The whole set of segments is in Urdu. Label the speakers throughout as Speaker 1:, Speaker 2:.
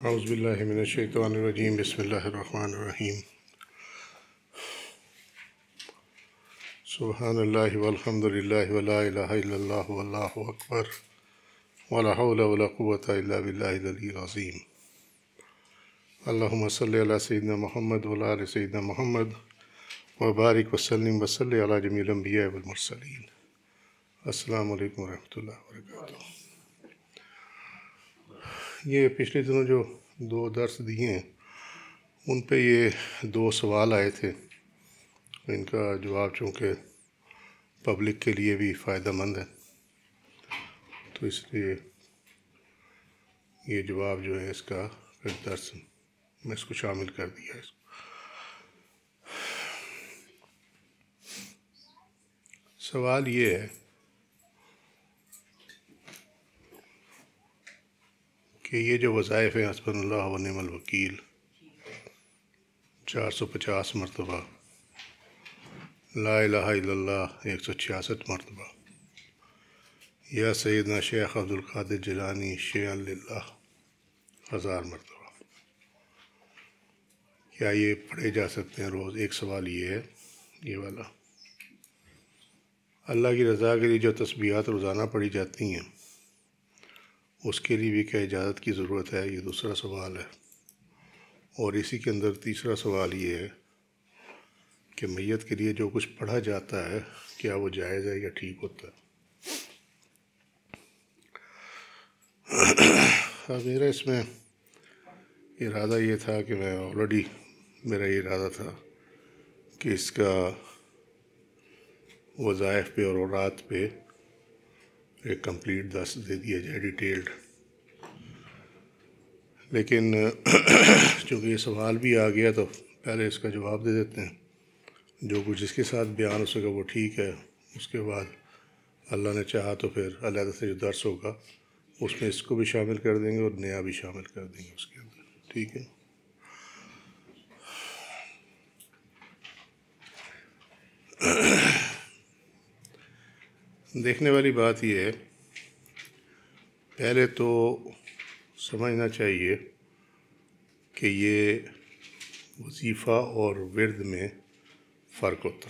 Speaker 1: اعوذ باللہ من الشیطان الرجیم بسم اللہ الرحمن الرحیم سبحان اللہ والحمد للہ ولا الہ الا اللہ واللہ اکبر ولا حول ولا قوة الا باللہ العلی العظیم اللہم صلی علی سیدنا محمد وعلی آل سیدنا محمد وبارک وسلم وصلی علی جمیع الانبیاء والمرسلین۔ السلام علیکم ورحمۃ اللہ وبرکاتہ۔ یہ پچھلے دنوں جو دو درس دیے ہیں ان پہ یہ دو سوال آئے تھے، ان کا جواب چونکہ پبلک کے لیے بھی فائدہ مند ہے تو اس لیے یہ جواب جو ہے اس کا پھر درس میں اس کو شامل کر دیا ہے۔ سوال یہ ہے کہ یہ جو وظائف ہیں حسبنا اللہ و نعم الوکیل 450 مرتبہ، لا الہ الا اللہ 166 مرتبہ، یا سیدنا شیخ عبد القادر جیلانی شیئا للہ 1000 مرتبہ، کیا یہ پڑھے جا سکتے ہیں روز؟ ایک سوال یہ ہے، یہ والا۔ اللہ کی رضا کے لیے جو تسبیحات روزانہ پڑھی جاتی ہیں اس کے لیے بھی کیا اجازت کی ضرورت ہے؟ یہ دوسرا سوال ہے۔ اور اسی کے اندر تیسرا سوال یہ ہے کہ میت کے لیے جو کچھ پڑھا جاتا ہے کیا وہ جائز ہے یا ٹھیک ہوتا ہے؟ میرا اس میں ارادہ یہ تھا کہ میرا یہ ارادہ تھا کہ اس کا وظائف پہ اور اورات پہ ایک کمپلیٹ درس دے دیا جائے، ڈیٹیلڈ، لیکن چونکہ یہ سوال بھی آ گیا تو پہلے اس کا جواب دے دیتے ہیں۔ جو کچھ جس کے ساتھ بیان ہو سکے وہ ٹھیک ہے، اس کے بعد اللہ نے چاہا تو پھر علیحدہ سے جو درس ہوگا اس میں اس کو بھی شامل کر دیں گے اور نیا بھی شامل کر دیں گے اس کے اندر، ٹھیک ہے۔ دیکھنے والی بات یہ ہے، پہلے تو سمجھنا چاہیے کہ یہ وظیفہ اور ورد میں فرق ہوتا،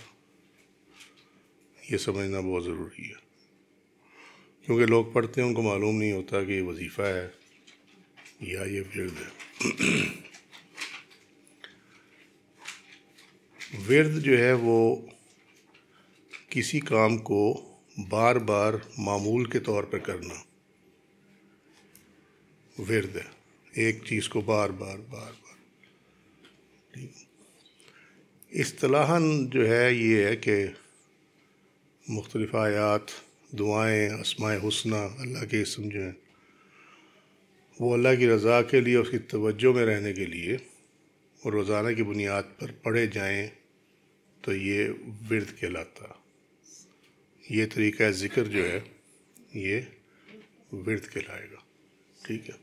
Speaker 1: یہ سمجھنا بہت ضروری ہے، کیونکہ لوگ پڑھتے ہیں ان کو معلوم نہیں ہوتا کہ یہ وظیفہ ہے یا یہ ورد ہے۔ ورد جو ہے وہ کسی کام کو بار بار معمول کے طور پہ کرنا ورد ہے، ایک چیز کو بار بار اصطلاحاً جو ہے یہ ہے کہ مختلف آیات، دعائیں، اسماء حسنہ، اللہ کے اسم جو ہیں وہ اللہ کی رضا کے لیے، اس کی توجہ میں رہنے کے لیے اور روزانہ کی بنیاد پر پڑھے جائیں تو یہ ورد کہلاتا۔ یہ طریقہ ذکر جو ہے یہ ورد کہلائے گا، ٹھیک ہے۔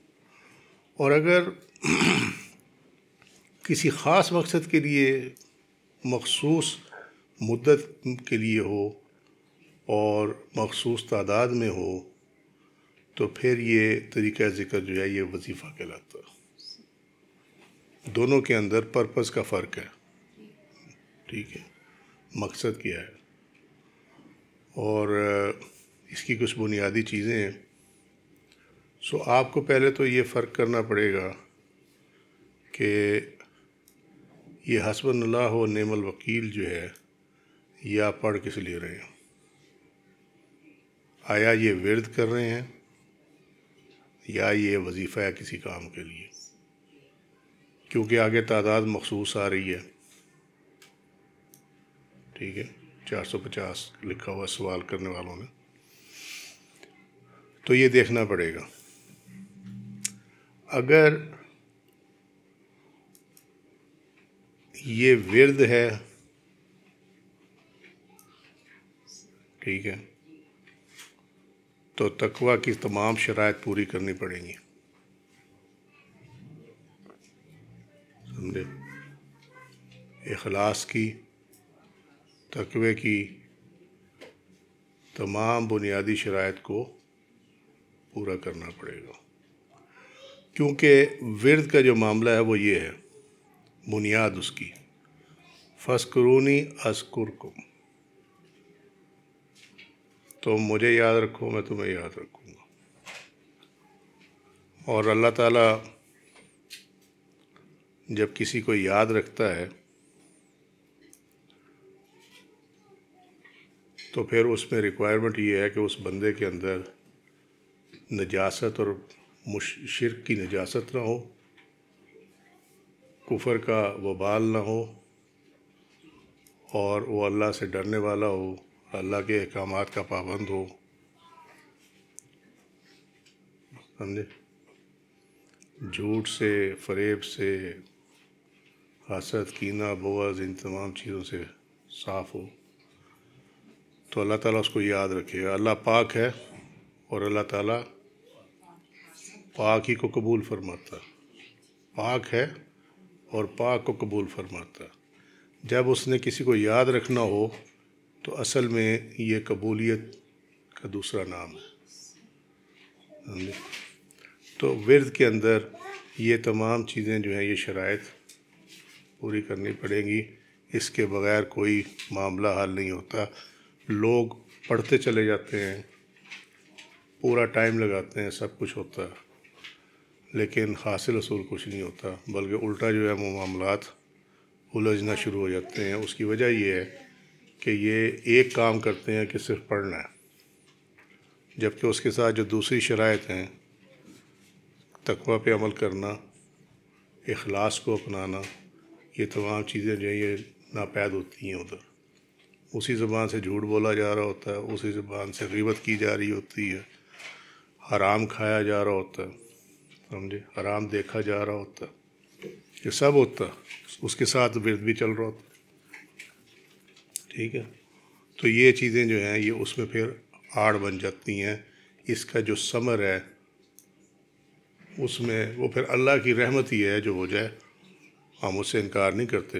Speaker 1: اور اگر کسی خاص مقصد کے لیے مخصوص مدت کے لیے ہو اور مخصوص تعداد میں ہو تو پھر یہ طریقہ ذکر جو ہے یہ وظیفہ کہلاتا ہے۔ دونوں کے اندر پرپس کا فرق ہے، ٹھیک ہے، مقصد کیا ہے۔ اور اس کی کچھ بنیادی چیزیں ہیں، سو آپ کو پہلے تو یہ فرق کرنا پڑے گا کہ یہ حسبنا اللہ و نعم الوکیل جو ہے یہ آپ پڑھ کس لیے رہے ہیں؟ آیا یہ ورد کر رہے ہیں یا یہ وظیفہ ہے کسی کام کے لیے؟ کیونکہ آگے تعداد مخصوص آ رہی ہے، ٹھیک ہے، 450 لکھا ہوا سوال کرنے والوں نے، تو یہ دیکھنا پڑے گا۔ اگر یہ ورد ہے، ٹھیک ہے، تو تقویٰ کی تمام شرائط پوری کرنی پڑیں گی، سمجھے؟ اخلاص کی، تقوی کی تمام بنیادی شرائط کو پورا کرنا پڑے گا۔ کیونکہ ورد کا جو معاملہ ہے وہ یہ ہے، بنیاد اس کی فَاذْكُرُونِی أَذْكُرْكُمْ، تم مجھے یاد رکھو میں تمہیں یاد رکھوں گا۔ اور اللہ تعالیٰ جب کسی کو یاد رکھتا ہے تو پھر اس میں ریکوائرمنٹ یہ ہے کہ اس بندے کے اندر نجاست اور شرک کی نجاست نہ ہو، کفر کا وبال نہ ہو، اور وہ اللہ سے ڈرنے والا ہو، اللہ کے احکامات کا پابند ہو، سمجھے؟ جھوٹ سے، فریب سے، حسد، کینہ، بغض، ان تمام چیزوں سے صاف ہو، تو اللہ تعالیٰ اس کو یاد رکھے گا۔ اللہ پاک ہے اور اللہ تعالیٰ پاک ہی کو قبول فرماتا، پاک ہے اور پاک کو قبول فرماتا۔ جب اس نے کسی کو یاد رکھنا ہو تو اصل میں یہ قبولیت کا دوسرا نام ہے۔ تو ورد کے اندر یہ تمام چیزیں جو ہیں، یہ شرائط پوری کرنی پڑیں گی، اس کے بغیر کوئی معاملہ حل نہیں ہوتا۔ لوگ پڑھتے چلے جاتے ہیں، پورا ٹائم لگاتے ہیں، سب کچھ ہوتا ہے، لیکن حاصل اصول کچھ نہیں ہوتا، بلکہ الٹا جو ہے وہ معاملات الجھنا شروع ہو جاتے ہیں۔ اس کی وجہ یہ ہے کہ یہ ایک کام کرتے ہیں کہ صرف پڑھنا ہے، جبکہ اس کے ساتھ جو دوسری شرائط ہیں، تقویٰ پہ عمل کرنا، اخلاص کو اپنانا، یہ تمام چیزیں جو ہیں یہ ناپید ہوتی ہیں ادھر۔ اسی زبان سے جھوٹ بولا جا رہا ہوتا ہے، اسی زبان سے غیبت کی جا رہی ہوتی ہے، حرام کھایا جا رہا ہوتا ہے، سمجھے، حرام دیکھا جا رہا ہوتا ہے، یہ سب ہوتا ہے، اس کے ساتھ ورد بھی چل رہا ہوتا ہے، ٹھیک ہے۔ تو یہ چیزیں جو ہیں یہ اس میں پھر آڑ بن جاتی ہیں۔ اس کا جو ثمر ہے اس میں وہ پھر اللہ کی رحمت ہی ہے جو ہو جائے، ہم اس سے انکار نہیں کرتے،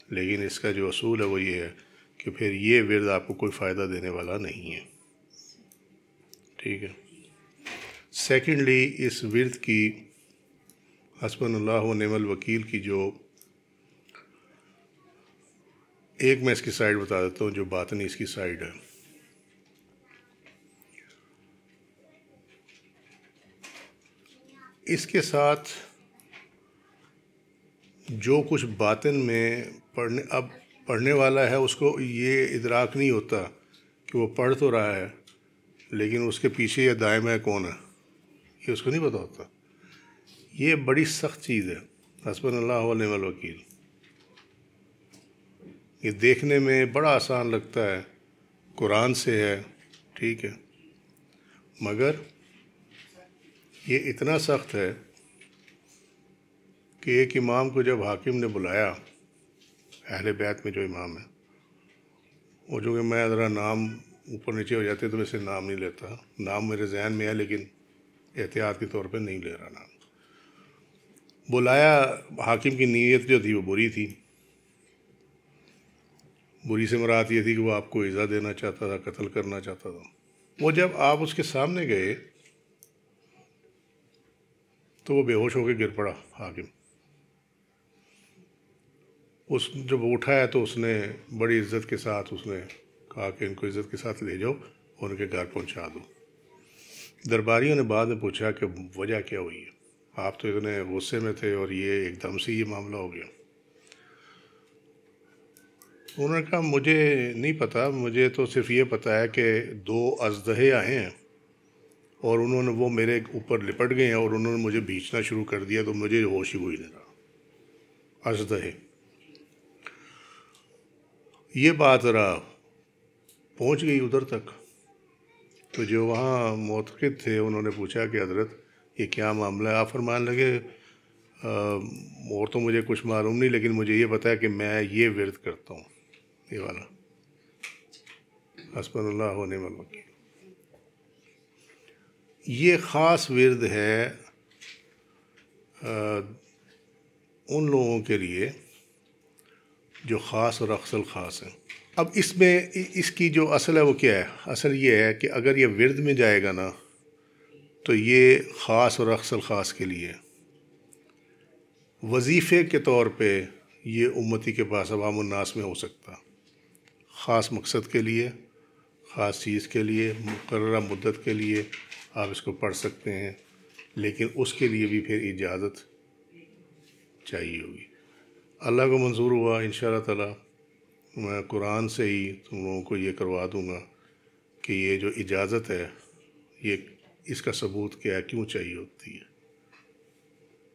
Speaker 1: لیکن اس کا جو اصول ہے وہ یہ ہے کہ پھر یہ ورد آپ کو کوئی فائدہ دینے والا نہیں ہے، ٹھیک ہے۔ سیکنڈلی، اس ورد کی حسبنا اللہ و نعم الوکیل کی جو ایک میں اس کی سائڈ بتا دیتا ہوں، جو باطنی اس کی سائڈ ہے۔ اس کے ساتھ جو کچھ باطن میں پڑھنے والا ہے اس کو یہ ادراک نہیں ہوتا کہ وہ پڑھ تو رہا ہے، لیکن اس کے پیچھے یہ دائم ہے کون ہے، یہ اس کو نہیں پتہ ہوتا۔ یہ بڑی سخت چیز ہے، حسبنا اللہ و نعم الوکیل۔ یہ دیکھنے میں بڑا آسان لگتا ہے، قرآن سے ہے، ٹھیک ہے، مگر یہ اتنا سخت ہے کہ ایک امام کو جب حاکم نے بلایا، اہل بیت میں جو امام ہے، وہ جو کہ میں ذرا نام اوپر نیچے ہو جاتے تو میں سے نام نہیں لیتا، نام میرے ذہن میں ہے لیکن احتیاط کے طور پہ نہیں لے رہا نام۔ بلایا، حاکم کی نیت جو تھی وہ بری تھی، بری سے مراد یہ تھی کہ وہ آپ کو ایذا دینا چاہتا تھا، قتل کرنا چاہتا تھا۔ وہ جب آپ اس کے سامنے گئے تو وہ بے ہوش ہو کے گر پڑا حاکم۔ اس جب اٹھا ہے تو اس نے بڑی عزت کے ساتھ اس نے کہا کہ ان کو عزت کے ساتھ لے جاؤ اور ان کے گھر پہنچا دو۔ درباریوں نے بعد میں پوچھا کہ وجہ کیا ہوئی ہے، آپ تو اتنے غصے میں تھے اور یہ ایک دم سے یہ معاملہ ہو گیا۔ انہوں نے کہا مجھے نہیں پتہ، مجھے تو صرف یہ پتہ ہے کہ 2 اژدہے آئے ہیں اور انہوں نے وہ میرے اوپر لپٹ گئے ہیں اور انہوں نے مجھے بھینچنا شروع کر دیا، تو مجھے ہوش ہی کوئی نہیں رہا۔ اژدہے، یہ بات ذرا پہنچ گئی ادھر تک، تو جو وہاں معتقد تھے انہوں نے پوچھا کہ حضرت یہ کیا معاملہ ہے؟ آپ فرمان لگے اور تو مجھے کچھ معلوم نہیں، لیکن مجھے یہ پتہ ہے کہ میں یہ ورد کرتا ہوں، یہ والا، حسبنا اللہ و نعم الوکیل۔ یہ خاص ورد ہے ان لوگوں کے لیے جو خاص اور اقصى الخاص ہیں۔ اب اس میں اس کی جو اصل ہے وہ کیا ہے؟ اصل یہ ہے کہ اگر یہ ورد میں جائے گا نا تو یہ خاص اور اقصى الخاص کے لیے، وظیفے کے طور پہ یہ امتی کے پاس عوام الناس میں ہو سکتا، خاص مقصد کے لیے، خاص چیز کے لیے، مقررہ مدت کے لیے آپ اس کو پڑھ سکتے ہیں، لیکن اس کے لیے بھی پھر اجازت چاہیے ہوگی۔ اللہ کو منظور ہوا انشاءاللہ تعالی میں قرآن سے ہی تم لوگوں کو یہ کروا دوں گا کہ یہ جو اجازت ہے یہ اس کا ثبوت کیا ہے، کیوں چاہیے ہوتی ہے،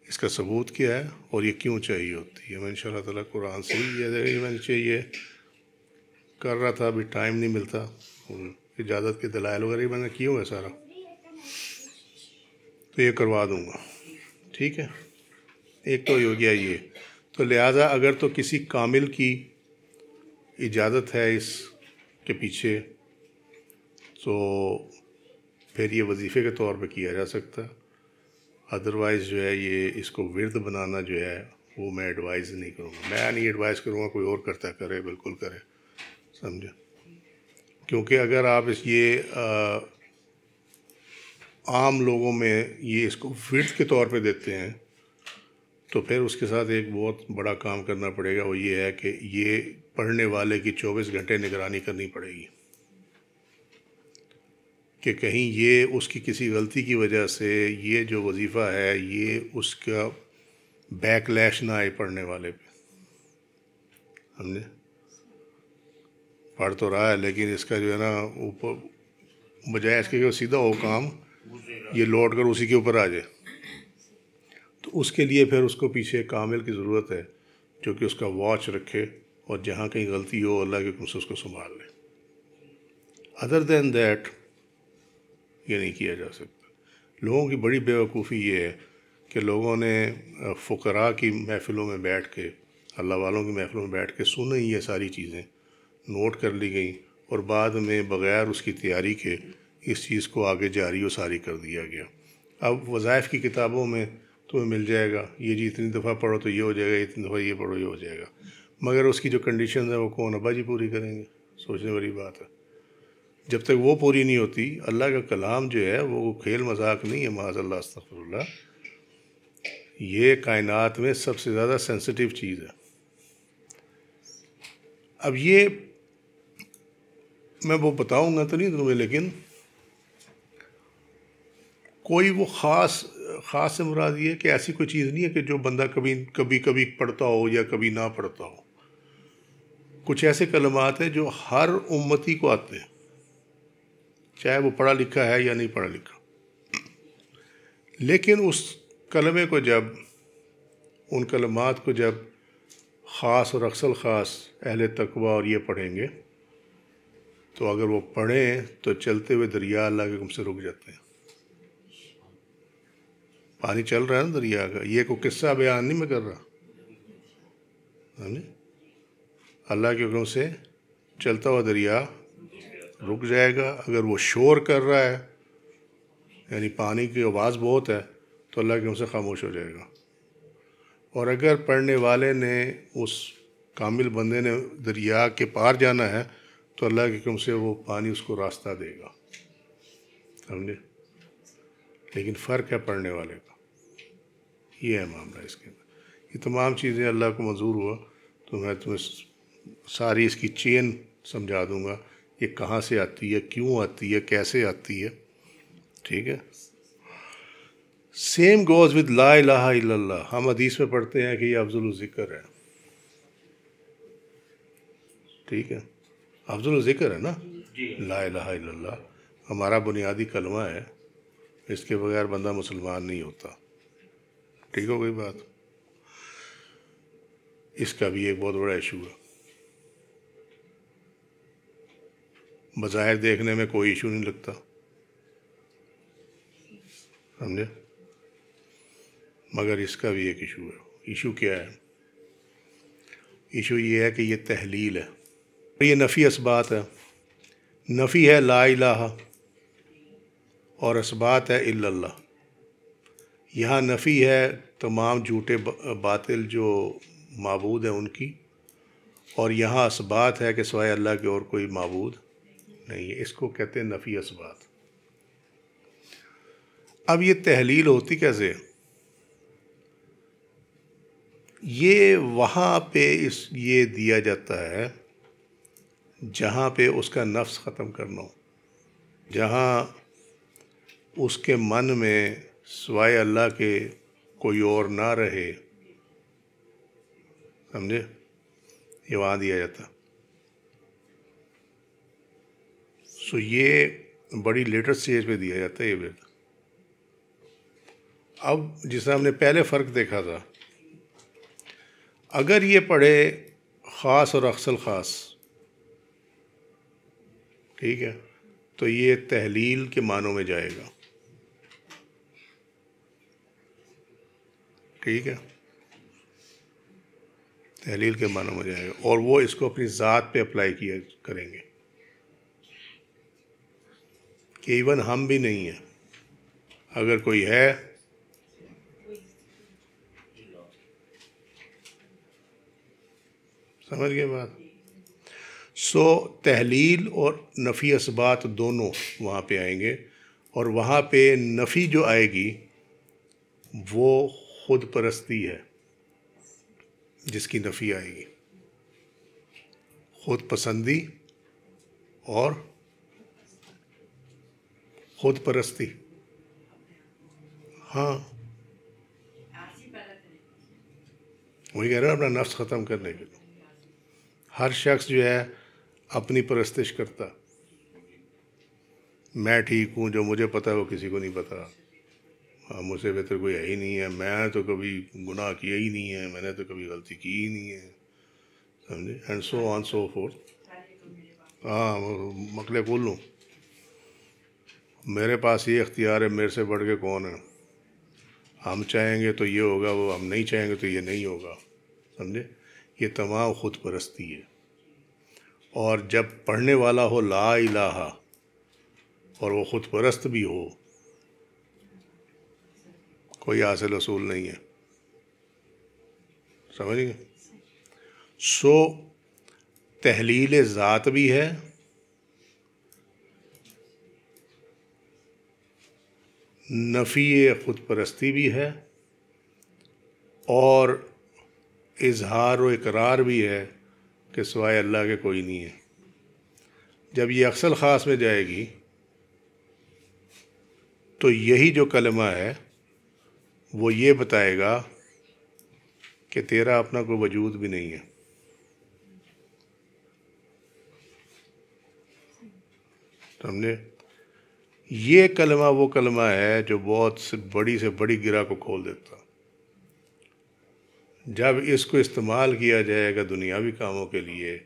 Speaker 1: اس کا ثبوت کیا ہے اور یہ کیوں چاہیے ہوتی ہے۔ میں انشاءاللہ تعالی قرآن سے ہی یہ میں چاہیے کر رہا تھا، ابھی ٹائم نہیں ملتا، اجازت کے دلائل وغیرہ میں نے کیے ہوئے سارا، تو یہ کروا دوں گا، ٹھیک ہے۔ ایک تو ہو گیا یہ، تو لہٰذا اگر تو کسی کامل کی اجازت ہے اس کے پیچھے تو پھر یہ وظیفے کے طور پہ کیا جا سکتا ہے، ادروائز جو ہے یہ اس کو ورد بنانا جو ہے وہ میں ایڈوائز نہیں کروں گا، میں نہیں ایڈوائز کروں گا، کوئی اور کرتا کرے، بالکل کرے، سمجھے۔ کیونکہ اگر آپ یہ عام لوگوں میں یہ اس کو ورد کے طور پہ دیتے ہیں تو پھر اس کے ساتھ ایک بہت بڑا کام کرنا پڑے گا، وہ یہ ہے کہ یہ پڑھنے والے کی 24 گھنٹے نگرانی کرنی پڑے گی کہ کہیں یہ اس کی کسی غلطی کی وجہ سے یہ جو وظیفہ ہے یہ اس کا بیک لیش نہ آئے پڑھنے والے پہ، سمجھے۔ پڑھ تو رہا ہے لیکن اس کا جو ہے نا اوپر بجائے اس کے کہ سیدھا ہو کام، یہ لوٹ کر اسی کے اوپر آ جائے، تو اس کے لیے پھر اس کو پیچھے کامل کی ضرورت ہے جو کہ اس کا واچ رکھے اور جہاں کہیں غلطی ہو اللہ کے حکم سے اس کو سنبھال لے۔ ادر دین دیٹ یہ نہیں کیا جا سکتا۔ لوگوں کی بڑی بیوقوفی یہ ہے کہ لوگوں نے فقراء کی محفلوں میں بیٹھ کے، اللہ والوں کی محفلوں میں بیٹھ کے سنیں یہ ساری چیزیں، نوٹ کر لی گئیں اور بعد میں بغیر اس کی تیاری کے اس چیز کو آگے جاری و ساری کر دیا گیا۔ اب وظائف کی کتابوں میں تمہیں مل جائے گا یہ جی اتنی دفعہ پڑھو تو یہ ہو جائے گا، اتنی دفعہ یہ پڑھو یہ ہو جائے گا، مگر اس کی جو کنڈیشنز ہیں وہ کون ابا جی پوری کریں گے؟ سوچنے والی بات ہے۔ جب تک وہ پوری نہیں ہوتی، اللہ کا کلام جو ہے وہ کھیل مذاق نہیں ہے، معاذ اللہ استغفر اللہ، یہ کائنات میں سب سے زیادہ سینسٹیو چیز ہے۔ اب یہ میں وہ بتاؤں گا تو نہیں تمہیں، لیکن کوئی وہ خاص سے مراد یہ ہے کہ ایسی کوئی چیز نہیں ہے کہ جو بندہ کبھی پڑھتا ہو یا کبھی نہ پڑھتا ہو۔ کچھ ایسے کلمات ہیں جو ہر امتی کو آتے ہیں، چاہے وہ پڑھا لکھا ہے یا نہیں پڑھا لکھا، لیکن اس کلمے کو جب، ان کلمات کو جب خاص اور اکثر خاص اہل تقویٰ اور یہ پڑھیں گے تو اگر وہ پڑھیں تو چلتے ہوئے دریا اللہ کے حکم سے رک جاتے ہیں۔ پانی چل رہا ہے نا دریا کا، یہ کوئی قصہ بیان نہیں میں کر رہا، اللہ کے حکم سے چلتا ہوا دریا رک جائے گا۔ اگر وہ شور کر رہا ہے یعنی پانی کی آواز بہت ہے تو اللہ کے حکم سے خاموش ہو جائے گا، اور اگر پڑھنے والے نے، اس کامل بندے نے دریا کے پار جانا ہے تو اللہ کے حکم سے وہ پانی اس کو راستہ دے گا، سمجھے۔ لیکن فرق ہے پڑھنے والے کا، یہ ہے معاملہ اس کے اندر۔ یہ تمام چیزیں اللہ کو منظور ہوا تو میں تمہیں ساری اس کی چین سمجھا دوں گا، یہ کہاں سے آتی ہے، کیوں آتی ہے، کیسے آتی ہے، ٹھیک ہے۔ سیم گوز ود لا الہ الا اللہ۔ ہم حدیث میں پڑھتے ہیں کہ یہ افضل الذکر ہے، ٹھیک ہے، افضل الذکر ہے نا، لا الہ الا اللہ ہمارا بنیادی کلمہ ہے، اس کے بغیر بندہ مسلمان نہیں ہوتا، ٹھیک ہو گئی بات۔ اس کا بھی ایک بہت بڑا ایشو ہے، بظاہر دیکھنے میں کوئی ایشو نہیں لگتا، سمجھے، مگر اس کا بھی ایک ایشو ہے۔ ایشو کیا ہے؟ ایشو یہ ہے کہ یہ تحلیل ہے، یہ نفی اثبات ہے۔ نفی ہے لا الہ اور اثبات ہے الا اللہ۔ یہاں نفی ہے تمام جھوٹے باطل جو معبود ہیں ان کی، اور یہاں اثبات ہے کہ سوائے اللہ کے اور کوئی معبود نہیں ہے، اس کو کہتے ہیں نفی اثبات۔ اب یہ تحلیل ہوتی کیسے؟ یہ وہاں پہ یہ دیا جاتا ہے جہاں پہ اس کا نفس ختم کرنا ہو، جہاں اس کے من میں سوائے اللہ کے کوئی اور نہ رہے، سمجھے، یہ وہاں دیا جاتا۔ سو یہ بڑی لیٹر سٹیج پہ دیا جاتا ہے یہ ورد۔ اب جس طرح ہم نے پہلے فرق دیکھا تھا، اگر یہ پڑھے خاص اور اخص الخاص، ٹھیک ہے، تو یہ تحلیل کے معنوں میں جائے گا، ٹھیک ہے، تحلیل کے معنوں میں جائے گا، اور وہ اس کو اپنی ذات پہ اپلائی کیا کریں گے کہ ایون ہم بھی نہیں ہیں، اگر کوئی ہے سمجھ گئے بات۔ سو تحلیل اور نفی اثبات دونوں وہاں پہ آئیں گے، اور وہاں پہ نفی جو آئے گی وہ خود پرستی ہے، جس کی نفی آئے گی، خود پسندی اور خود پرستی۔ ہاں وہی کہہ رہا ہوں، اپنا نفس ختم کرنے کے لیے ہر شخص جو ہے اپنی پرستش کرتا، میں ٹھیک ہوں، جو مجھے پتہ ہے وہ کسی کو نہیں پتہ، مجھ سے بہتر کوئی ہے ہی نہیں ہے، میں تو کبھی گناہ کیا ہی نہیں ہے، میں نے تو کبھی غلطی کی ہی نہیں ہے، سمجھے، and so on so forth. ہاں مکلے کھول لوں، میرے پاس یہ اختیار ہے، میرے سے بڑھ کے کون ہے، ہم چاہیں گے تو یہ ہوگا، وہ ہم نہیں چاہیں گے تو یہ نہیں ہوگا، سمجھے، یہ تمام خود پرستی ہے۔ اور جب پڑھنے والا ہو لا الہ اور وہ خود پرست بھی ہو، کوئی حاصل اصول نہیں ہے، سمجھ گئے۔ سو تحلیل ذات بھی ہے، نفی خود پرستی بھی ہے، اور اظہار و اقرار بھی ہے کہ سوائے اللہ کے کوئی نہیں ہے۔ جب یہ اصل خاص میں جائے گی تو یہی جو کلمہ ہے وہ یہ بتائے گا کہ تیرا اپنا کوئی وجود بھی نہیں ہے، سمجھے۔ یہ کلمہ وہ کلمہ ہے جو بہت سے بڑی گرہ کو کھول دیتا۔ جب اس کو استعمال کیا جائے گا دنیاوی کاموں کے لیے،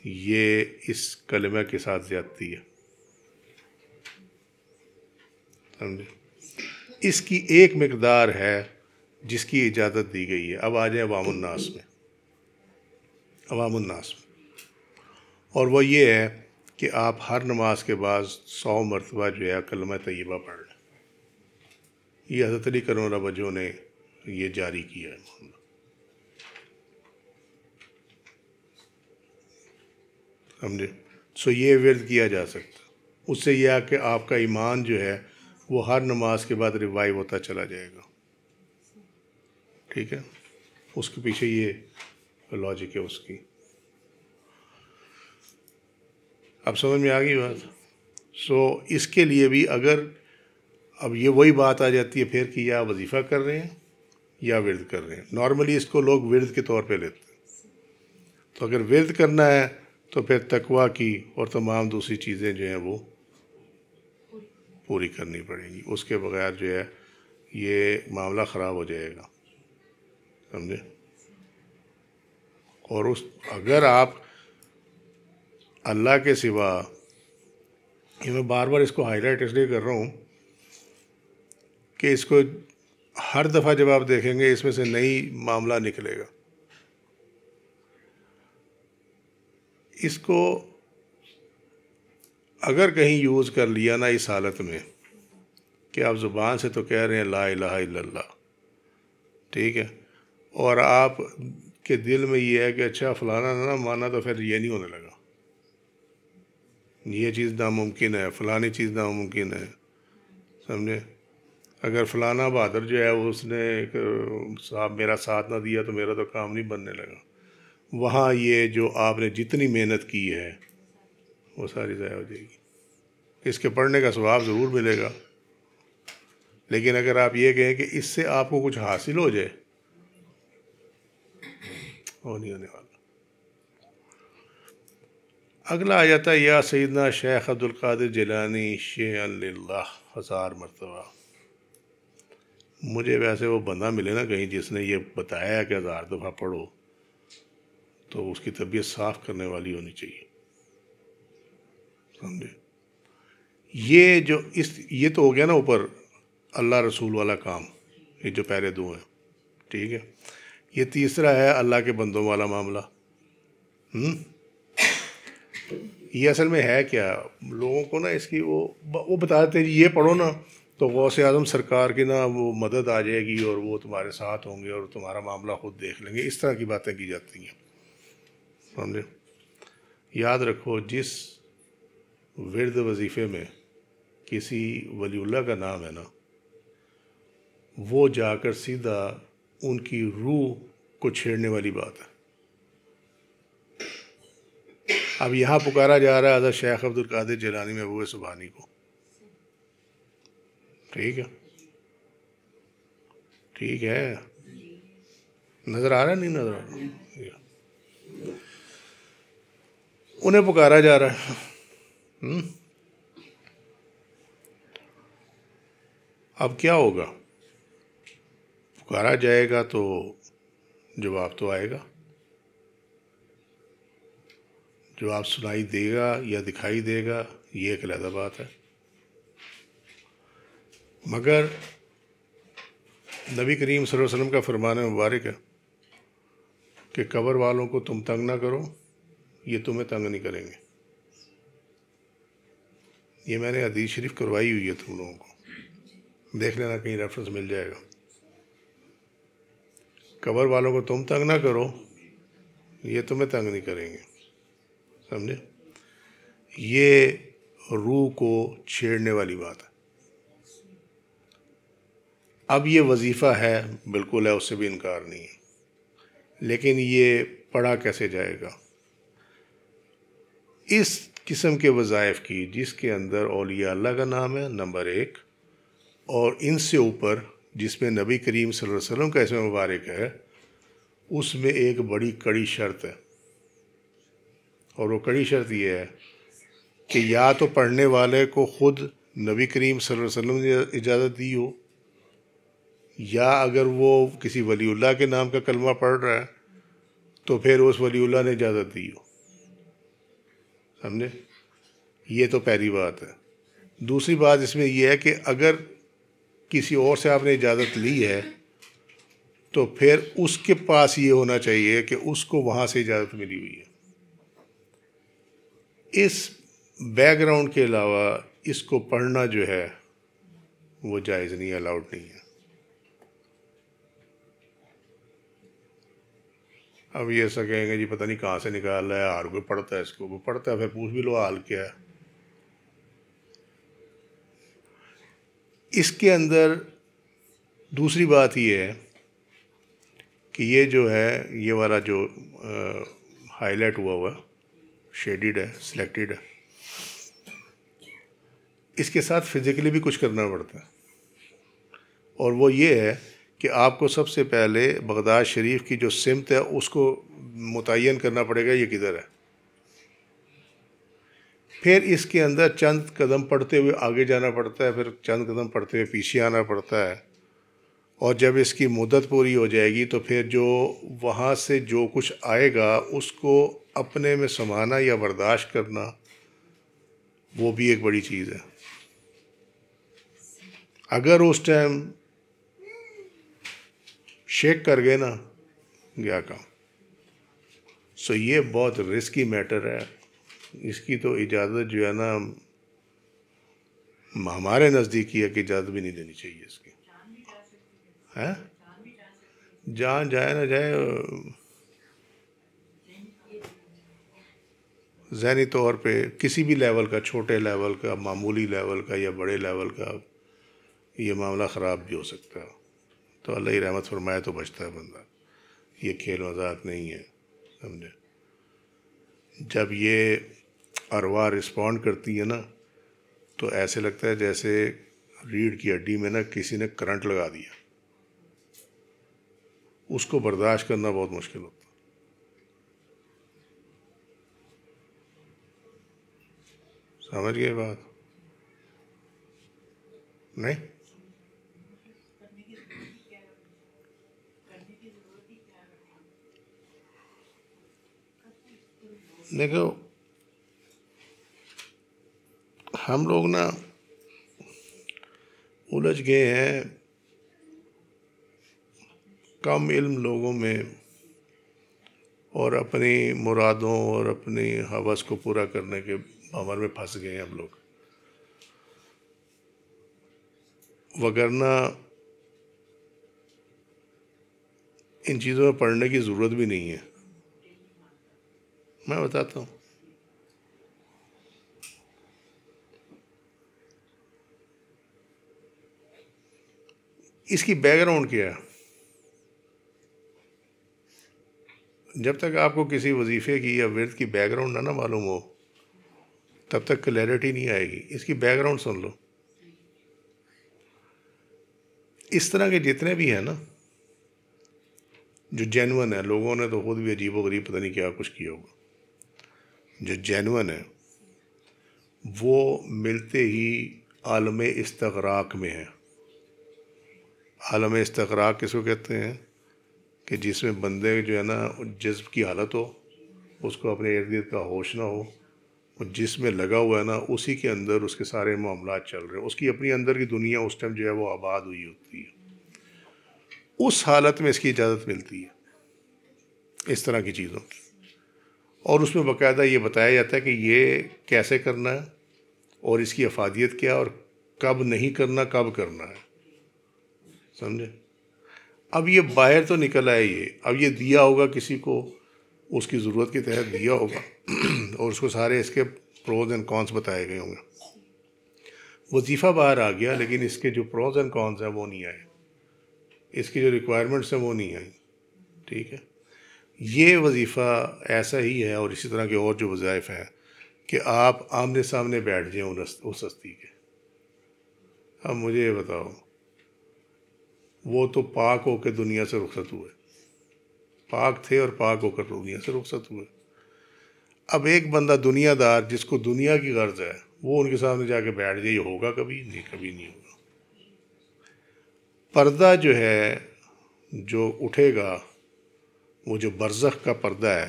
Speaker 1: یہ اس کلمہ کے ساتھ زیادتی ہے، سمجھے۔ اس کی ایک مقدار ہے جس کی اجازت دی گئی ہے۔ اب آ جائیں عوام الناس میں، عوام الناس میں، اور وہ یہ ہے کہ آپ ہر نماز کے بعد 100 مرتبہ جو ہے کلمہ طیبہ پڑھ لیں۔ یہ حضرت علی کرم اللہ وجہ نے یہ جاری کیا ہے، سمجھے۔ سو یہ ورد کیا جا سکتا، اس سے یہ ہے کہ آپ کا ایمان جو ہے وہ ہر نماز کے بعد ریوائیو ہوتا چلا جائے گا، ٹھیک ہے۔ اس کے پیچھے یہ لاجک ہے اس کی۔ اب سمجھ میں آ گئی بات۔ سو اس کے لیے بھی اگر اب یہ وہی بات آ جاتی ہے پھر کہ یا وظیفہ کر رہے ہیں یا ورد کر رہے ہیں۔ نارملی اس کو لوگ ورد کے طور پہ لیتے ہیں، تو اگر ورد کرنا ہے تو پھر تقویٰ کی اور تمام دوسری چیزیں جو ہیں وہ پوری کرنی پڑیں گی، اس کے بغیر جو ہے یہ معاملہ خراب ہو جائے گا، سمجھے۔ اور اگر آپ اللہ کے سوا، یہ میں بار بار اس کو ہائی لائٹ اس لیے کر رہا ہوں کہ اس کو ہر دفعہ جب آپ دیکھیں گے اس میں سے نئی معاملہ نکلے گا۔ اس کو اگر کہیں یوز کر لیا نا اس حالت میں کہ آپ زبان سے تو کہہ رہے ہیں لا الہ الا اللہ، ٹھیک ہے، اور آپ کے دل میں یہ ہے کہ اچھا فلانا نہ مانا تو پھر یہ نہیں ہونے لگا، یہ چیز ناممکن ہے، فلانی چیز ناممکن ہے، سمجھے۔ اگر فلانا بہادر جو ہے اس نے صاحب میرا ساتھ نہ دیا تو میرا تو کام نہیں بننے لگا، وہاں یہ جو آپ نے جتنی محنت کی ہے وہ ساری ضائع ہو جائے گی۔ اس کے پڑھنے کا ثواب ضرور ملے گا، لیکن اگر آپ یہ کہیں کہ اس سے آپ کو کچھ حاصل ہو جائے، وہ نہیں ہونے والا۔ اگلا آ جاتا ہے یا سیدنا شیخ عبد القادر جیلانی شیئا للہ 1000 مرتبہ۔ مجھے ویسے وہ بندہ ملے نا کہیں جس نے یہ بتایا کہ 1000 دفعہ پڑھو، تو اس کی طبیعت صاف کرنے والی ہونی چاہیے، سمجھے؟ یہ تو ہو گیا نا اوپر اللہ رسول والا کام، یہ جو پہلے دو ہیں، ٹھیک ہے۔ یہ تیسرا ہے اللہ کے بندوں والا معاملہ۔ یہ اصل میں ہے کیا؟ لوگوں کو نا اس کی وہ بتا دیتے ہیں یہ پڑھو نا تو غوث اعظم سرکار کی نا وہ مدد آ جائے گی اور وہ تمہارے ساتھ ہوں گے اور تمہارا معاملہ خود دیکھ لیں گے، اس طرح کی باتیں کی جاتی ہیں، سمجھے؟ یاد رکھو جس ورد وظیفے میں کسی ولی اللہ کا نام ہے نا، وہ جا کر سیدھا ان کی روح کو چھیڑنے والی بات ہے۔ اب یہاں پکارا جا رہا ہے حضرت شیخ عبد القادر جیلانی محبوب سبحانی کو، ٹھیک ہے، ٹھیک ہے، نظر آ رہا ہے نہیں نظر آ رہا؟ انہیں پکارا جا رہا ہے۔ اب کیا ہوگا؟ پکارا جائے گا تو جواب تو آئے گا، جواب سنائی دے گا یا دکھائی دے گا، یہ ایک علیحدہ بات ہے۔ مگر نبی کریم صلی اللہ علیہ وسلم کا فرمان مبارک ہے کہ قبر والوں کو تم تنگ نہ کرو، یہ تمہیں تنگ نہیں کریں گے۔ یہ میں نے حدیث شریف کروائی ہوئی ہے تم لوگوں کو، دیکھ لینا کہیں ریفرنس مل جائے گا۔ قبر والوں کو تم تنگ نہ کرو، یہ تمہیں تنگ نہیں کریں گے، سمجھے؟ یہ روح کو چھیڑنے والی بات ہے۔ اب یہ وظیفہ ہے، بالکل ہے، اس سے بھی انکار نہیں ہے، لیکن یہ پڑھا کیسے جائے گا؟ اس قسم کے وظائف کی جس کے اندر اولیاء اللہ کا نام ہے نمبر 1، اور ان سے اوپر جس میں نبی کریم صلی اللہ علیہ وسلم کا اسم مبارک ہے، اس میں ایک بڑی کڑی شرط ہے، اور وہ کڑی شرط یہ ہے کہ یا تو پڑھنے والے کو خود نبی کریم صلی اللہ علیہ وسلم نے اجازت دی ہو، یا اگر وہ کسی ولی اللہ کے نام کا کلمہ پڑھ رہا ہے تو پھر اس ولی اللہ نے اجازت دی ہو، سمجھے؟ یہ تو پہلی بات ہے۔ دوسری بات اس میں یہ ہے کہ اگر کسی اور سے آپ نے اجازت لی ہے تو پھر اس کے پاس یہ ہونا چاہیے کہ اس کو وہاں سے اجازت ملی ہوئی ہے۔ اس بیک گراؤنڈ کے علاوہ اس کو پڑھنا جو ہے وہ جائز نہیں ہے، الاؤڈ نہیں ہے۔ اب یہ ایسا کہیں گے جی پتہ نہیں کہاں سے نکال رہا ہے، ہر کوئی پڑھتا ہے اس کو، وہ پڑھتا ہے، پھر پوچھ بھی لو حال کیا ہے۔ اس کے اندر دوسری بات یہ ہے کہ یہ جو ہے یہ والا جو ہائی لائٹ ہوا شیڈڈ ہے، سلیکٹڈ ہے، اس کے ساتھ فزیکلی بھی کچھ کرنا پڑتا ہے، اور وہ یہ ہے کہ آپ کو سب سے پہلے بغداد شریف کی جو سمت ہے اس کو متعین کرنا پڑے گا یہ کدھر ہے، پھر اس کے اندر چند قدم پڑھتے ہوئے آگے جانا پڑتا ہے، پھر چند قدم پڑھتے ہوئے پیچھے آنا پڑتا ہے، اور جب اس کی مدت پوری ہو جائے گی تو پھر جو وہاں سے جو کچھ آئے گا اس کو اپنے میں سمانا یا برداشت کرنا، وہ بھی ایک بڑی چیز ہے۔ اگر اس ٹائم شیک کر گئے نا، گیا کام۔ سو یہ بہت رسکی میٹر ہے، اس کی تو اجازت جو ہے نا ہمارے نزدیک یہ کہ اجازت بھی نہیں دینی چاہیے اس کی، ہے؟ جہاں جائے نہ جائے، ذہنی طور پہ کسی بھی لیول کا، چھوٹے لیول کا، معمولی لیول کا یا بڑے لیول کا، یہ معاملہ خراب بھی ہو سکتا ہے. تو اللہ ہی رحمت فرمائے تو بچتا ہے بندہ. یہ کھیل مذاق نہیں ہے، سمجھے. جب یہ ارواح رسپونڈ کرتی ہے نا تو ایسے لگتا ہے جیسے ریڑھ کی ہڈی میں نا کسی نے کرنٹ لگا دیا. اس کو برداشت کرنا بہت مشکل ہوتا ہے. سمجھ گئے بات؟ نہیں دیکھو، ہم لوگ نا الجھ گئے ہیں کم علم لوگوں میں، اور اپنی مرادوں اور اپنی ہوس کو پورا کرنے کے عمل میں پھنس گئے ہیں ہم لوگ. وگرنہ ان چیزوں میں پڑھنے کی ضرورت بھی نہیں ہے. میں بتاتا ہوں. اس کی بیک گراؤنڈ کیا ہے؟ جب تک آپ کو کسی وظیفے کی یا ورد کی بیک گراؤنڈ نہ معلوم ہو تب تک کلیئرٹی نہیں آئے گی. اس کی بیک گراؤنڈ سن لو. اس طرح کے جتنے بھی ہیں نا جو جینون ہے، لوگوں نے تو خود بھی عجیب و غریب پتہ نہیں کیا کچھ کیا ہوگا. جو جینون ہے وہ ملتے ہی عالم استغراق میں ہے. عالم استغراق کس کو کہتے ہیں؟ کہ جس میں بندے جو ہے نا جذب کی حالت ہو، اس کو اپنے ارد گرد کا ہوش نہ ہو، اور جس میں لگا ہوا ہے نا اسی کے اندر اس کے سارے معاملات چل رہے ہیں. اس کی اپنی اندر کی دنیا اس ٹائم جو ہے وہ آباد ہوئی ہوتی ہے. اس حالت میں اس کی اجازت ملتی ہے اس طرح کی چیزوں کی. اور اس میں باقاعدہ یہ بتایا جاتا ہے کہ یہ کیسے کرنا ہے اور اس کی افادیت کیا، اور کب نہیں کرنا، کب کرنا ہے. سمجھے؟ اب یہ باہر تو نکل آئے. اب یہ دیا ہوگا کسی کو، اس کی ضرورت کے تحت دیا ہوگا اور اس کو سارے اس کے پروز اینڈ کونس بتائے گئے ہوں گے. وظیفہ باہر آ گیا لیکن اس کے جو پروز اینڈ کونس ہیں وہ نہیں آئے، اس کی جو ریکوائرمنٹس ہیں وہ نہیں آئیں. ٹھیک ہے. یہ وظیفہ ایسا ہی ہے، اور اسی طرح کے اور جو وظائف ہیں کہ آپ آمنے سامنے بیٹھ جائیں اس ہستی کے. اب مجھے یہ بتاؤ، وہ تو پاک ہو کے دنیا سے رخصت ہوئے، پاک تھے اور پاک ہو کر دنیا سے رخصت ہوئے. اب ایک بندہ دنیا دار جس کو دنیا کی غرض ہے وہ ان کے سامنے جا کے بیٹھ جائے، یہ ہوگا کبھی نہیں؟ کبھی نہیں ہوگا. پردہ جو ہے جو اٹھے گا، وہ جو برزخ کا پردہ ہے،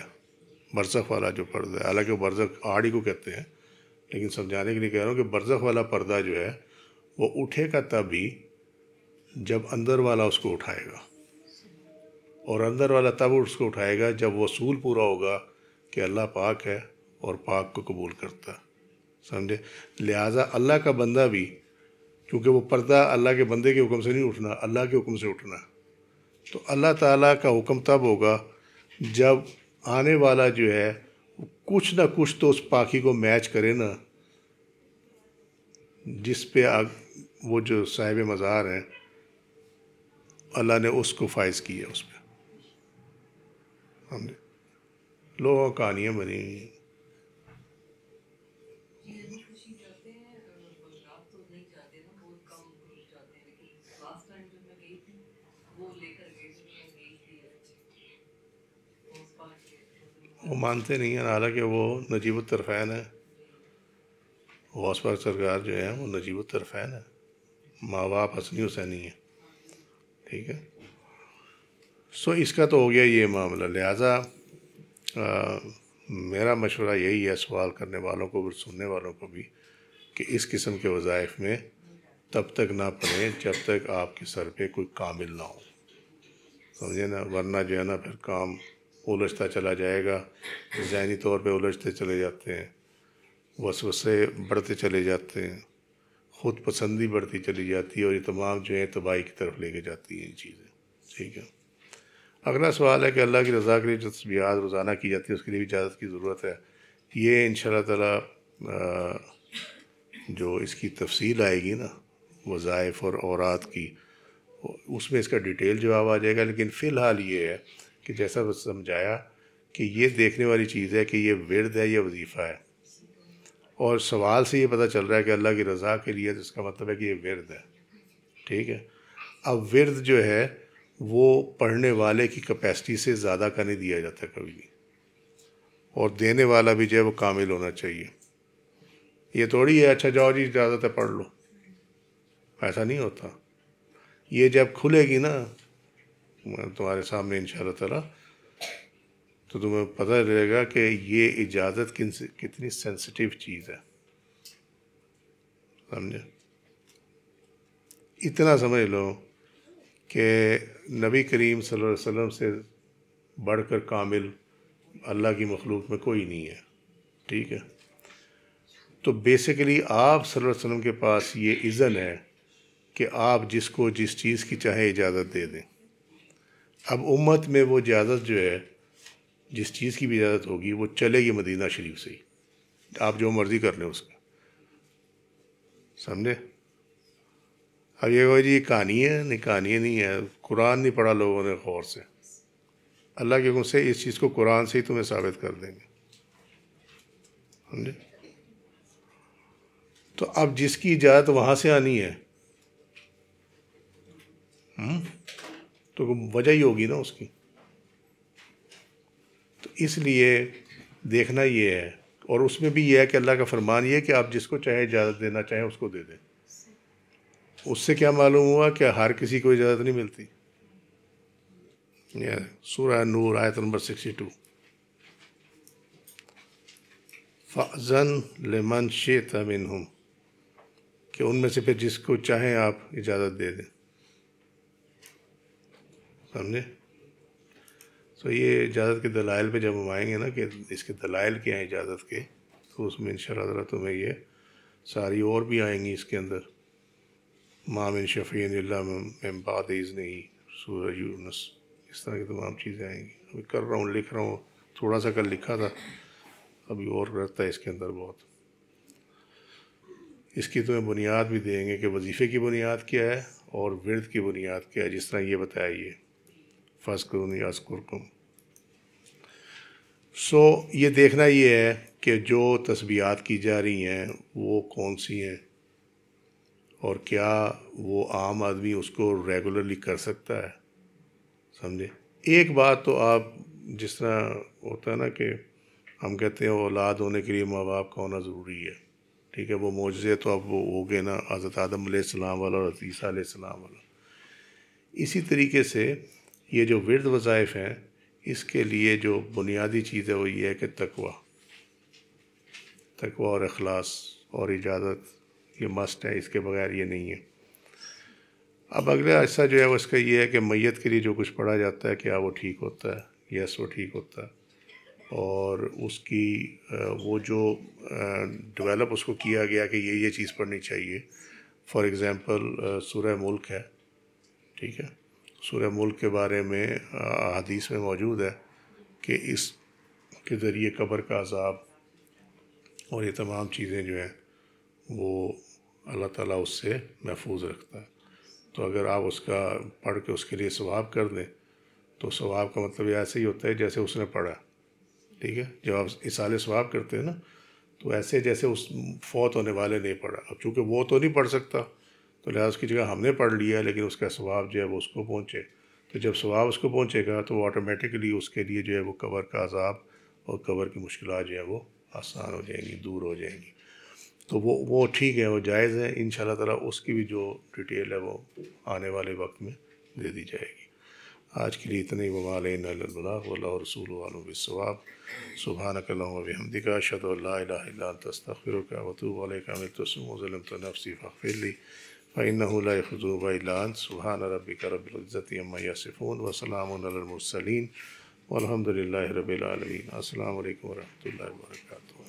Speaker 1: برزخ والا جو پردہ ہے، حالانکہ وہ برزخ آڑی کو کہتے ہیں، لیکن سمجھانے کے لیے کہہ رہا ہوں کہ برزخ والا پردہ جو ہے وہ اٹھے گا تبھی جب اندر والا اس کو اٹھائے گا، اور اندر والا تب اس کو اٹھائے گا جب وہ اصول پورا ہوگا کہ اللہ پاک ہے اور پاک کو قبول کرتا ہے. سمجھے؟ لہٰذا اللہ کا بندہ بھی، کیونکہ وہ پردہ اللہ کے بندے کے حکم سے نہیں اٹھنا، اللہ کے حکم سے اٹھنا، تو اللہ تعالیٰ کا حکم تب ہوگا جب آنے والا جو ہے کچھ نہ کچھ تو اس پاکی کو میچ کرے نا، جس پہ وہ جو صاحب مزار ہیں اللہ نے اس کو فائز کیا اس پہ. سمجھے؟ لوگوں کہانیاں بنی ہوئی ہیں. وہ مانتے نہیں ہیں، حالانکہ وہ نجیب الطرفین ہے. غوث پاک سرکار جو ہے وہ نجیب الطرفین ہے، ماں باپ حسنی حسینی ہے. ٹھیک ہے. سو اس کا تو ہو گیا یہ معاملہ. لہٰذا میرا مشورہ یہی ہے سوال کرنے والوں کو بھی، سننے والوں کو بھی، کہ اس قسم کے وظائف میں تب تک نہ پڑھیں جب تک آپ کے سر پہ کوئی کامل نہ ہو. سمجھے نا؟ ورنہ جو ہے نا پھر کام الجھتا چلا جائے گا، ذہنی طور پہ الجھتے چلے جاتے ہیں، وسوسے بڑھتے چلے جاتے ہیں، خود پسندی بڑھتی چلی جاتی ہے، اور یہ تمام جو ہے تباہی کی طرف لے کے جاتی ہیں یہ چیزیں. ٹھیک ہے. اگلا سوال ہے کہ اللہ کی رضا کے لیے جو تسبیحات روزانہ کی جاتی ہے اس کے لیے بھی اجازت کی ضرورت ہے. یہ انشاءاللہ تعالیٰ جو اس کی تفصیل آئے گی نا وظائف اور اوراد کی، اس میں اس کا ڈیٹیل جواب آ جائے گا، لیکن فی الحال یہ ہے کہ جیسا وہ سمجھایا کہ یہ دیکھنے والی چیز ہے کہ یہ ورد ہے یا وظیفہ ہے، اور سوال سے یہ پتہ چل رہا ہے کہ اللہ کی رضا کے لیے، تو اس کا مطلب ہے کہ یہ ورد ہے، ٹھیک ہے۔ اب ورد جو ہے وہ پڑھنے والے کی کیپیسٹی سے زیادہ کا نہیں دیا جاتا کبھی بھی، اور دینے والا بھی جو ہے وہ کامل ہونا چاہیے۔ یہ تھوڑی ہے اچھا جاؤ جی اجازت ہے پڑھ لو، ایسا نہیں ہوتا۔ یہ جب کھلے گی نا تمہارے سامنے انشاءاللہ تعالی، تو تمہیں پتہ چلے گا کہ یہ اجازت کتنی سینسٹیو چیز ہے، سمجھے؟ اتنا سمجھ لو کہ نبی کریم صلی اللہ علیہ وسلم سے بڑھ کر کامل اللہ کی مخلوق میں کوئی نہیں ہے، ٹھیک ہے۔ تو بیسیکلی آپ صلی اللہ علیہ وسلم کے پاس یہ اذن ہے کہ آپ جس کو جس چیز کی چاہے اجازت دے دیں۔ اب امت میں وہ اجازت جو ہے، جس چیز کی بھی اجازت ہوگی وہ چلے گی مدینہ شریف سے ہی، آپ جو مرضی کر لیں اس کا، سمجھے؟ اب یہ کوئی جی کہانی ہے، نہیں کہانی نہیں ہے، قرآن نہیں پڑھا لوگوں نے غور سے، اللہ کے حکم سے اس چیز کو قرآن سے ہی تمہیں ثابت کر دیں گے، سمجھے؟ تو اب جس کی اجازت وہاں سے آنی ہے تو وجہ ہی ہوگی نا اس کی۔ تو اس لیے دیکھنا یہ ہے، اور اس میں بھی یہ ہے کہ اللہ کا فرمان یہ ہے کہ آپ جس کو چاہے اجازت دینا چاہیں اس کو دے دیں۔ اس سے کیا معلوم ہوا کہ ہر کسی کو اجازت نہیں ملتی۔ یہ سورہ نور آیت نمبر 62، فَأْذَنْ لِمَنْ شِئْتَ مِنْهُمْ، کہ ان میں سے پھر جس کو چاہیں آپ اجازت دے دیں، سمجھے؟ تو یہ اجازت کے دلائل پہ جب ہم آئیں گے نا کہ اس کے دلائل کیا ہیں اجازت کے، تو اس میں انشاءاللہ تعالیٰ تمہیں یہ ساری اور بھی آئیں گی اس کے اندر، مَا مِن شَفِیعٍ إِلَّا مِن بَعْدِ إِذْنِهِ، سورہ یونس، اس طرح کی تمام چیزیں آئیں گی۔ ابھی کر رہا ہوں، لکھ رہا ہوں، تھوڑا سا کل لکھا تھا، ابھی اور رہتا ہے اس کے اندر بہت۔ اس کی تمہیں بنیاد بھی دیں گے کہ وظیفے کی بنیاد کیا ہے اور ورد کی بنیاد کیا ہے، جس طرح یہ بتایا یہ فَاذْكُرُونِی أَذْكُرْکُم۔ سو یہ دیکھنا یہ ہے کہ جو تسبیحات کی جا رہی ہیں وہ کون سی ہیں، اور کیا وہ عام آدمی اس کو ریگولرلی کر سکتا ہے، سمجھے؟ ایک بات تو آپ، جس طرح ہوتا ہے نا کہ ہم کہتے ہیں اولاد ہونے کے لیے ماں باپ کا ہونا ضروری ہے، ٹھیک ہے، وہ معجزے تو اب وہ ہو گئے نا حضرت آدم علیہ السلام والا اور حضرت عیسیٰ علیہ السلام والا۔ اسی طریقے سے یہ جو ورد وظائف ہیں، اس کے لیے جو بنیادی چیز ہے وہ یہ ہے کہ تقوی اور اخلاص اور اجازت، یہ مسٹ ہے، اس کے بغیر یہ نہیں ہے۔ اب اگلا حصہ جو ہے وہ اس کا یہ ہے کہ میت کے لیے جو کچھ پڑھا جاتا ہے کیا وہ ٹھیک ہوتا ہے؟ یس، وہ ٹھیک ہوتا ہے، اور اس کی وہ جو ڈیولپ اس کو کیا گیا کہ یہ چیز پڑھنی چاہیے۔ فار ایگزامپل سورہ ملک ہے، ٹھیک ہے، سورہ ملک کے بارے میں حدیث میں موجود ہے کہ اس کے ذریعے قبر کا عذاب اور یہ تمام چیزیں جو ہیں وہ اللہ تعالیٰ اس سے محفوظ رکھتا ہے۔ تو اگر آپ اس کا پڑھ کے اس کے لیے ثواب کر دیں تو ثواب کا مطلب ایسے ہی ہوتا ہے جیسے اس نے پڑھا، ٹھیک ہے۔ جب آپ اصالِ ثواب کرتے ہیں نا تو ایسے جیسے اس فوت ہونے والے نے پڑھا۔ اب چونکہ وہ تو نہیں پڑھ سکتا تو لہٰذا اس کی جگہ ہم نے پڑھ لیا، لیکن اس کا ثواب جو ہے وہ اس کو پہنچے، تو جب ثواب اس کو پہنچے گا تو آٹومیٹکلی اس کے لیے جو ہے وہ قبر کا عذاب اور قبر کی مشکلات جو ہے وہ آسان ہو جائیں گی، دور ہو جائیں گی۔ تو وہ ٹھیک ہے، وہ جائز ہے، انشاءاللہ تعالیٰ اس کی بھی جو ڈیٹیل ہے وہ آنے والے وقت میں دے دی جائے گی۔ آج کے لیے اتنا ہی، وما علینا الا البلاغ واللہ ورسولہ اعلم بالصواب۔ سبحانک اللہم وبحمدک، اشہد ان لا الہ الا انت، استغفرک واتوب الیک۔ عملت سوءا وظلمت نفسی فاغفر لی فإنہ لا یغفر الذنوب الا انت۔ سبحان ربک رب العزۃ عما یصفون وسلام علی المرسلین والحمد للہ رب العالمین۔ السلام علیکم ورحمۃ اللہ وبرکاتہ۔